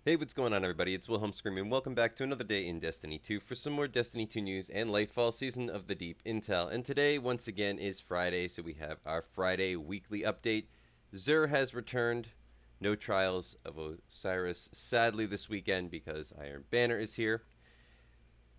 Hey, what's going on, everybody? It's Wilhelm Screaming. Welcome back to another day in Destiny 2 for some more Destiny 2 news and Lightfall Season of the Deep intel. And today, once again, is Friday, so we have our Friday weekly update. XUR has returned. No Trials of Osiris, sadly, this weekend because Iron Banner is here.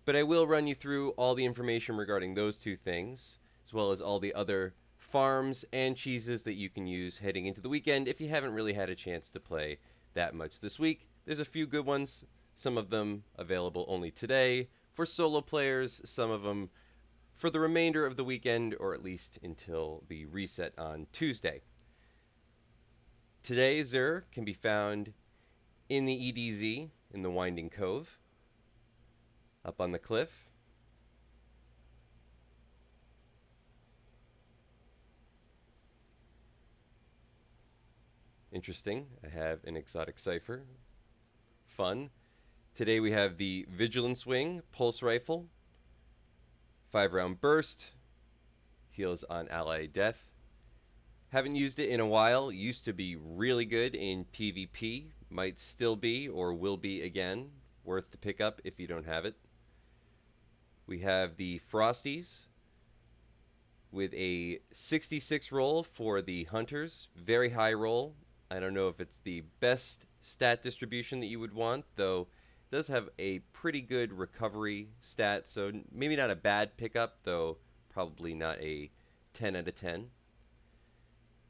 But I will run you through all the information regarding those two things, as well as all the other farms and cheeses that you can use heading into the weekend if you haven't really had a chance to play that much this week. There's a few good ones, some of them available only today for solo players, some of them for the remainder of the weekend, or at least until the reset on Tuesday. Today, XUR can be found in the EDZ in the Winding Cove, up on the cliff. Interesting. I have an exotic cipher. Fun. Today we have the Vigilance Wing Pulse Rifle. 5-round burst. Heals on ally death. Haven't used it in a while. Used to be really good in PvP. Might still be or will be again. Worth to pick up if you don't have it. We have the Frosties with a 66 roll for the Hunters. Very high roll. I don't know if it's the best stat distribution that you would want, though it does have a pretty good recovery stat, so maybe not a bad pickup, though probably not a 10 out of 10.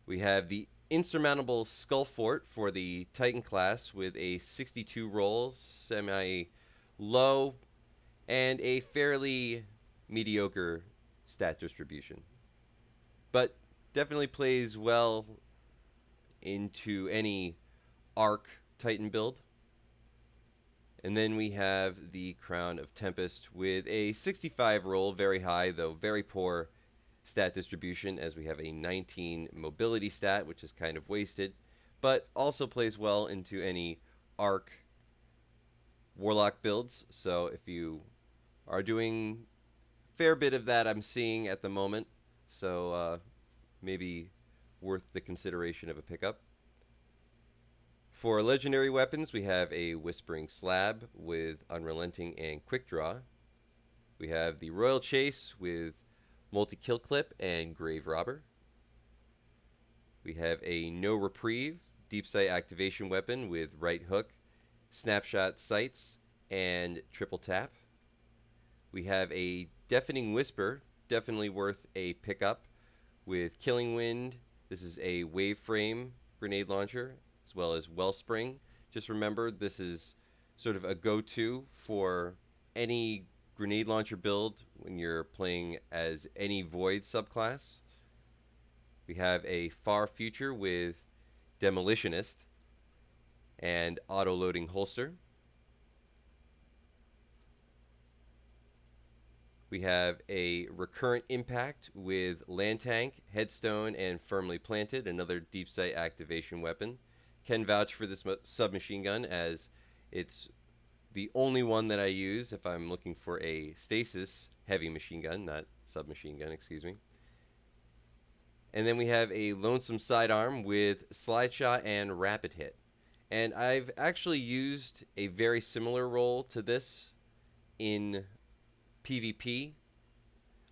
We have the Insurmountable Skull Fort for the Titan class with a 62 roll, semi-low, and a fairly mediocre stat distribution. But definitely plays well into any Arc Titan build. And then we have the Crown of Tempest with a 65 roll, very high, though very poor stat distribution, as we have a 19 mobility stat, which is kind of wasted, but also plays well into any Arc Warlock builds. So if you are doing a fair bit of that, I'm seeing at the moment, so maybe worth the consideration of a pickup. For legendary weapons, we have a Whispering Slab with Unrelenting and Quick Draw. We have the Royal Chase with Multi-Kill Clip and Grave Robber. We have a No Reprieve Deep Sight Activation Weapon with Right Hook, Snapshot Sights, and Triple Tap. We have a Deafening Whisper, definitely worth a pickup, with Killing Wind. This is a Wave Frame grenade launcher, as well as Wellspring. Just remember, this is sort of a go-to for any grenade launcher build when you're playing as any Void subclass. We have a Far Future with Demolitionist and Auto-Loading Holster. We have a Recurrent Impact with Land Tank, Headstone, and Firmly Planted, another deep sight activation weapon. Can vouch for this submachine gun, as it's the only one that I use if I'm looking for a stasis heavy machine gun, not submachine gun, excuse me. And then we have a Lonesome Sidearm with Slide Shot and Rapid Hit. And I've actually used a very similar role to this in PvP.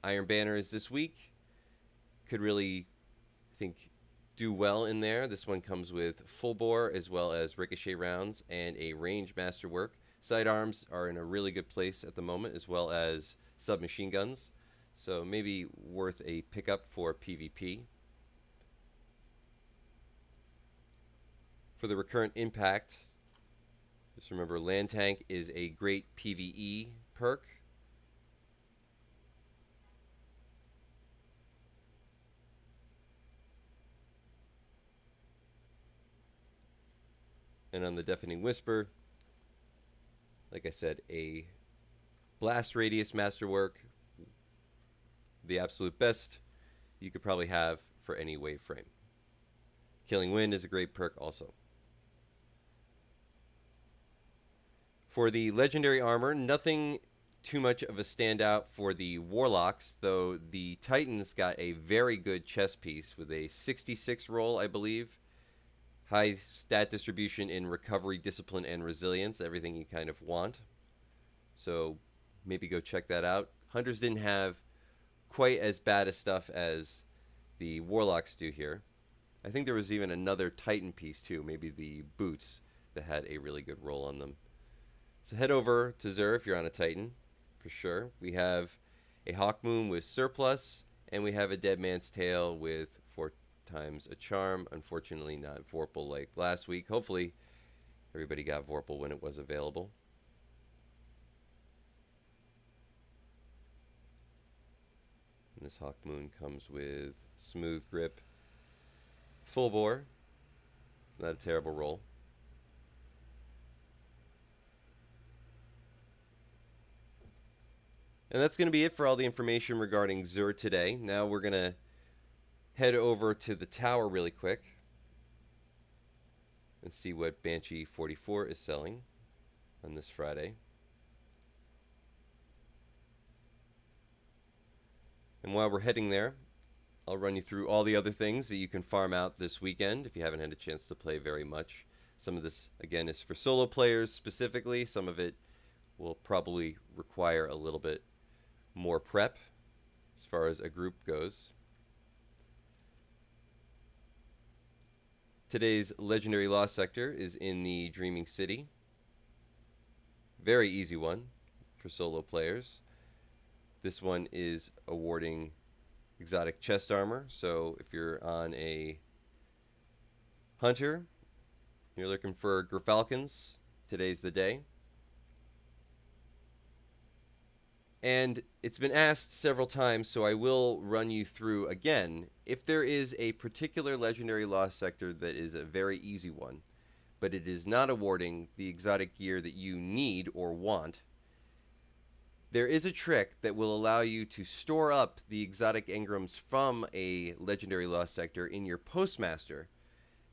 Iron Banner is this week. Could really, I think, do well in there. This one comes with full bore as well as ricochet rounds and a range masterwork. Sidearms are in a really good place at the moment, as well as submachine guns. So maybe worth a pickup for PvP. For the Recurrent Impact, just remember Land Tank is a great PvE perk. And on the Deafening Whisper, like I said, a Blast Radius Masterwork, the absolute best you could probably have for any wave frame. Killing Wind is a great perk also. For the Legendary Armor, nothing too much of a standout for the Warlocks, though the Titans got a very good chest piece with a 66 roll, I believe. High stat distribution in recovery, discipline, and resilience. Everything you kind of want. So maybe go check that out. Hunters didn't have quite as bad a stuff as the Warlocks do here. I think there was even another Titan piece too, maybe the boots, that had a really good roll on them. So head over to XUR if you're on a Titan, for sure. We have a Hawkmoon with surplus, and we have a Dead Man's Tale with 4 times a charm. Unfortunately not Vorpal like last week. Hopefully everybody got Vorpal when it was available. And this Hawkmoon comes with smooth grip, full bore, not a terrible roll. And that's going to be it for all the information regarding XUR today. Now we're going to head over to the tower really quick and see what Banshee 44 is selling on this Friday. And while we're heading there, I'll run you through all the other things that you can farm out this weekend if you haven't had a chance to play very much. Some of this, again, is for solo players specifically. Some of it will probably require a little bit more prep as far as a group goes. Today's Legendary Lost Sector is in the Dreaming City. Very easy one for solo players. This one is awarding exotic chest armor, so if you're on a hunter, you're looking for Gerfalcons, today's the day. And it's been asked several times, so I will run you through again. If there is a particular Legendary Lost Sector that is a very easy one, but it is not awarding the exotic gear that you need or want, there is a trick that will allow you to store up the exotic engrams from a Legendary Lost Sector in your Postmaster,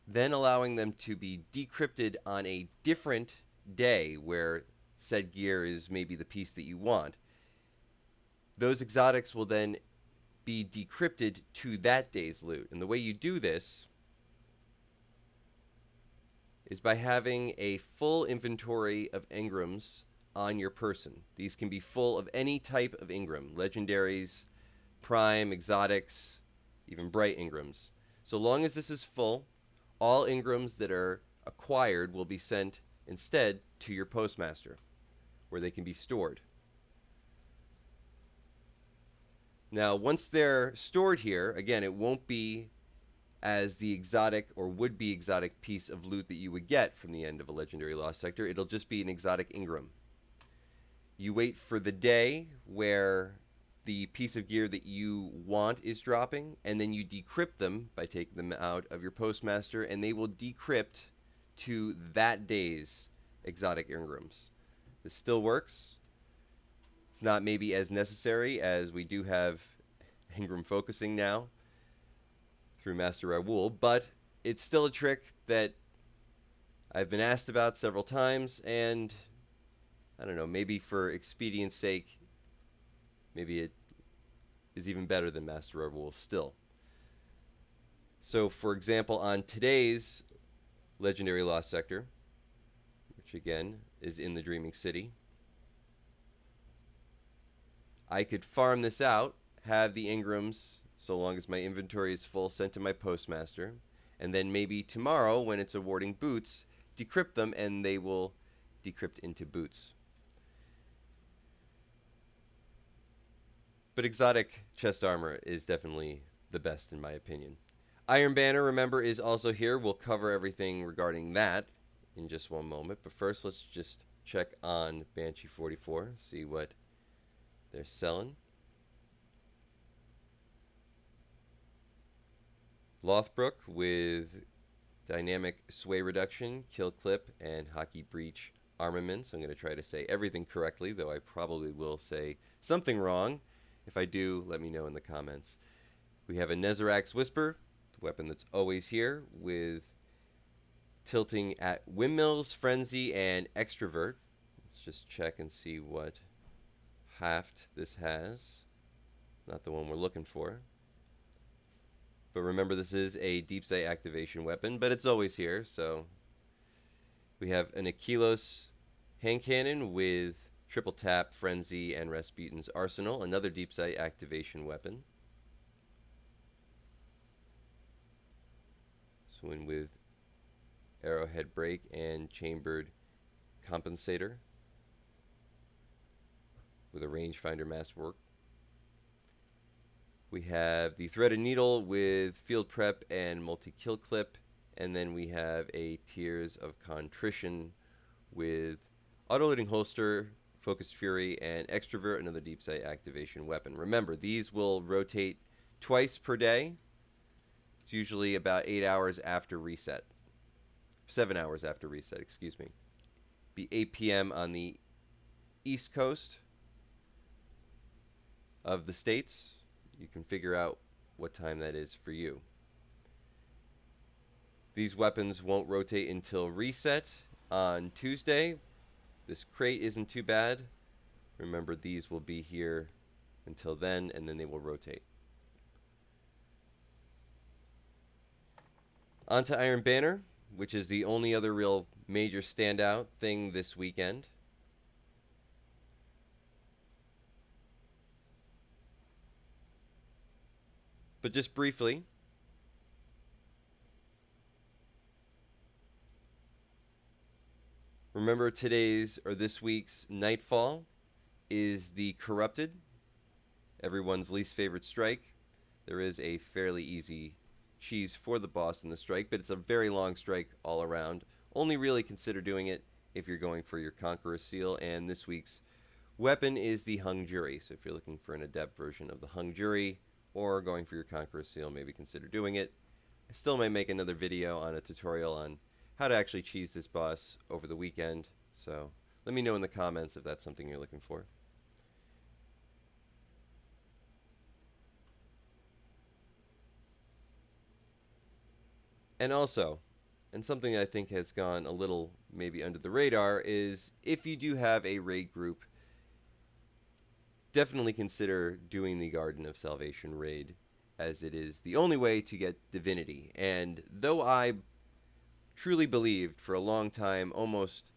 then allowing them to be decrypted on a different day where said gear is maybe the piece that you want. Those exotics will then be decrypted to that day's loot. And the way you do this is by having a full inventory of engrams on your person. These can be full of any type of engram, legendaries, prime, exotics, even bright engrams. So long as this is full, all engrams that are acquired will be sent instead to your Postmaster, where they can be stored. Now, once they're stored here, again, it won't be as the exotic or would-be exotic piece of loot that you would get from the end of a Legendary Lost Sector. It'll just be an exotic engram. You wait for the day where the piece of gear that you want is dropping, and then you decrypt them by taking them out of your Postmaster, and they will decrypt to that day's exotic engrams. This still works. It's not maybe as necessary as we do have engram focusing now through Master Raoul, but it's still a trick that I've been asked about several times, and I don't know, maybe for expedience sake, maybe it is even better than Master Raoul still. So, for example, on today's Legendary Lost Sector, which again is in the Dreaming City, I could farm this out, have the engrams, so long as my inventory is full, sent to my Postmaster, and then maybe tomorrow, when it's awarding boots, decrypt them, and they will decrypt into boots. But exotic chest armor is definitely the best in my opinion. Iron Banner, remember, is also here. We'll cover everything regarding that in just one moment. But first, let's just check on Banshee 44, see what they're selling. Lothbrok with dynamic sway reduction, kill clip, and hockey breach armaments. I'm going to try to say everything correctly, though I probably will say something wrong. If I do, let me know in the comments. We have a Nezarak's Whisper, the weapon that's always here, with tilting at Windmills, Frenzy, and Extrovert. Let's just check and see what haft this has. Not the one we're looking for. But remember, this is a deep sight activation weapon, but it's always here. So we have an Aquilos hand cannon with triple tap, frenzy, and Rasputin's arsenal, another deep sight activation weapon. This one with arrowhead break and chambered compensator with a rangefinder masterwork. We have the threaded needle with field prep and multi-kill clip, and then we have a Tears of Contrition with auto-loading holster, focused fury, and extrovert, another deep sight activation weapon. Remember, these will rotate twice per day. It's usually about 8 hours after reset. 7 hours after reset, excuse me. Be 8 p.m. on the East Coast of the States. You can figure out what time that is for you. These weapons won't rotate until reset on Tuesday. This crate isn't too bad. Remember, these will be here until then, and then they will rotate. On to Iron Banner, which is the only other real major standout thing this weekend. But just briefly, remember this week's Nightfall is the Corrupted, everyone's least favorite strike. There is a fairly easy cheese for the boss in the strike, but it's a very long strike all around. Only really consider doing it if you're going for your Conqueror Seal, and this week's weapon is the Hung Jury. So if you're looking for an adept version of the Hung Jury or going for your Conqueror Seal, maybe consider doing it. I still may make another video on a tutorial on how to actually cheese this boss over the weekend, so let me know in the comments if that's something you're looking for. And also, and something I think has gone a little maybe under the radar, is if you do have a raid group, definitely consider doing the Garden of Salvation raid, as it is the only way to get divinity. And though I truly believed for a long time, almost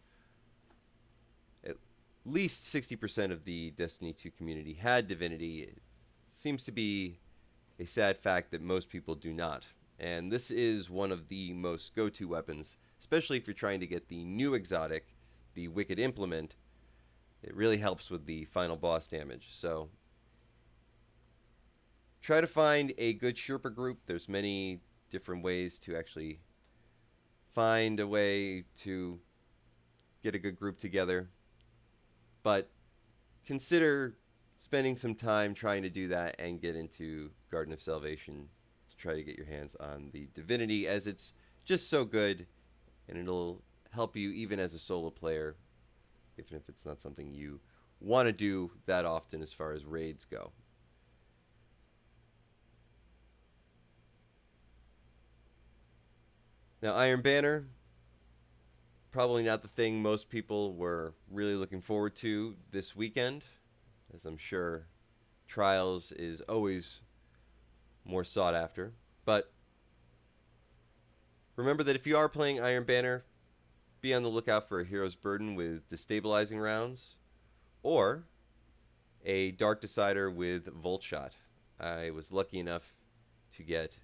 at least 60% of the Destiny 2 community had divinity, it seems to be a sad fact that most people do not. And this is one of the most go-to weapons, especially if you're trying to get the new exotic, the Wicked Implement. It really helps with the final boss damage. So try to find a good Sherpa group. There's many different ways to actually find a way to get a good group together. But consider spending some time trying to do that and get into Garden of Salvation to try to get your hands on the divinity, as it's just so good and it'll help you even as a solo player, even if it's not something you want to do that often as far as raids go. Now, Iron Banner, probably not the thing most people were really looking forward to this weekend, as I'm sure Trials is always more sought after. But remember that if you are playing Iron Banner, be on the lookout for a Hero's Burden with destabilizing rounds, or a Dark Decider with Volt Shot. I was lucky enough to get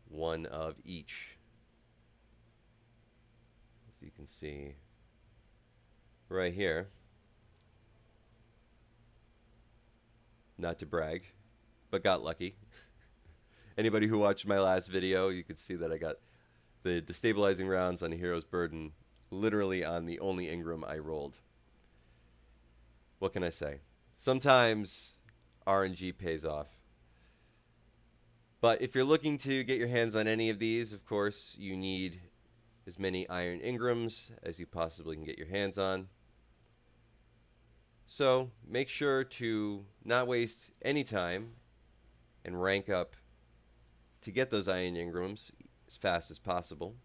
one of each. As you can see right here. Not to brag, but got lucky. Anybody who watched my last video, you could see that I got the destabilizing rounds on a Hero's Burden literally on the only Ingram I rolled. What can I say? Sometimes RNG pays off. But if you're looking to get your hands on any of these, of course, you need as many Iron Ingrams as you possibly can get your hands on. So make sure to not waste any time and rank up to get those Iron Ingrams as fast as possible.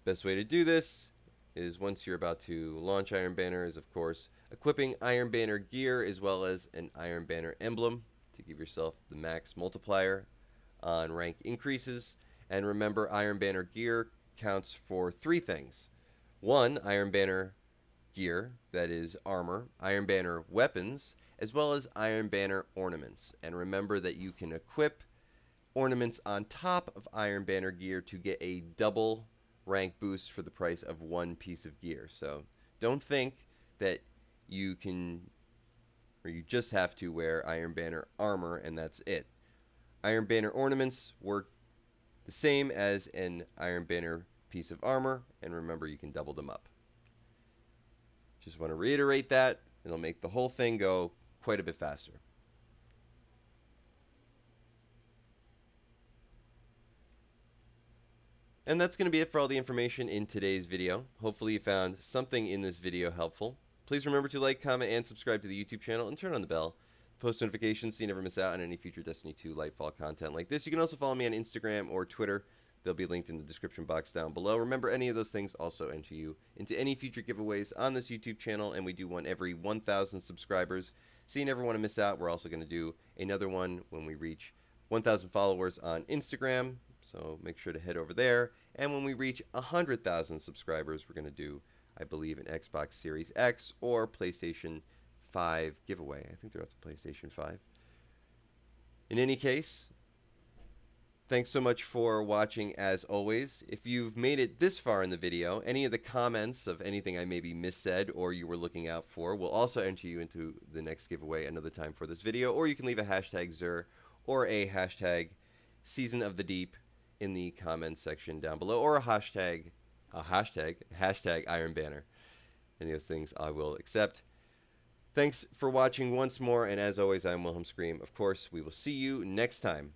Best way to do this is, once you're about to launch Iron Banner, is of course equipping Iron Banner gear as well as an Iron Banner emblem to give yourself the max multiplier on rank increases. And remember, Iron Banner gear counts for 3 things. 1, Iron Banner gear, that is armor, Iron Banner weapons, as well as Iron Banner ornaments. And remember that you can equip ornaments on top of Iron Banner gear to get a double rank boost for the price of 1 piece of gear. So don't think that you can, or you just have to wear Iron Banner armor and that's it. Iron Banner ornaments work the same as an Iron Banner piece of armor, and remember, you can double them up. Just want to reiterate that. It'll make the whole thing go quite a bit faster. And that's going to be it for all the information in today's video. Hopefully you found something in this video helpful. Please remember to like, comment, and subscribe to the YouTube channel and turn on the bell. Post notifications so you never miss out on any future Destiny 2 Lightfall content like this. You can also follow me on Instagram or Twitter. They'll be linked in the description box down below. Remember, any of those things also enter you into any future giveaways on this YouTube channel, and we do one every 1,000 subscribers, so you never want to miss out. We're also going to do another one when we reach 1,000 followers on Instagram, so make sure to head over there. And when we reach 100,000 subscribers, we're going to do, I believe, an Xbox Series X or PlayStation 5 giveaway. I think they're up to PlayStation 5. In any case, thanks so much for watching as always. If you've made it this far in the video, any of the comments of anything I maybe missaid or you were looking out for will also enter you into the next giveaway another time for this video, or you can leave a hashtag XUR or a hashtag Season of the Deep in the comments section down below, or a hashtag Iron Banner. Any of those things I will accept. Thanks for watching once more, and as always, I'm Wilhelm Scream. Of course, we will see you next time.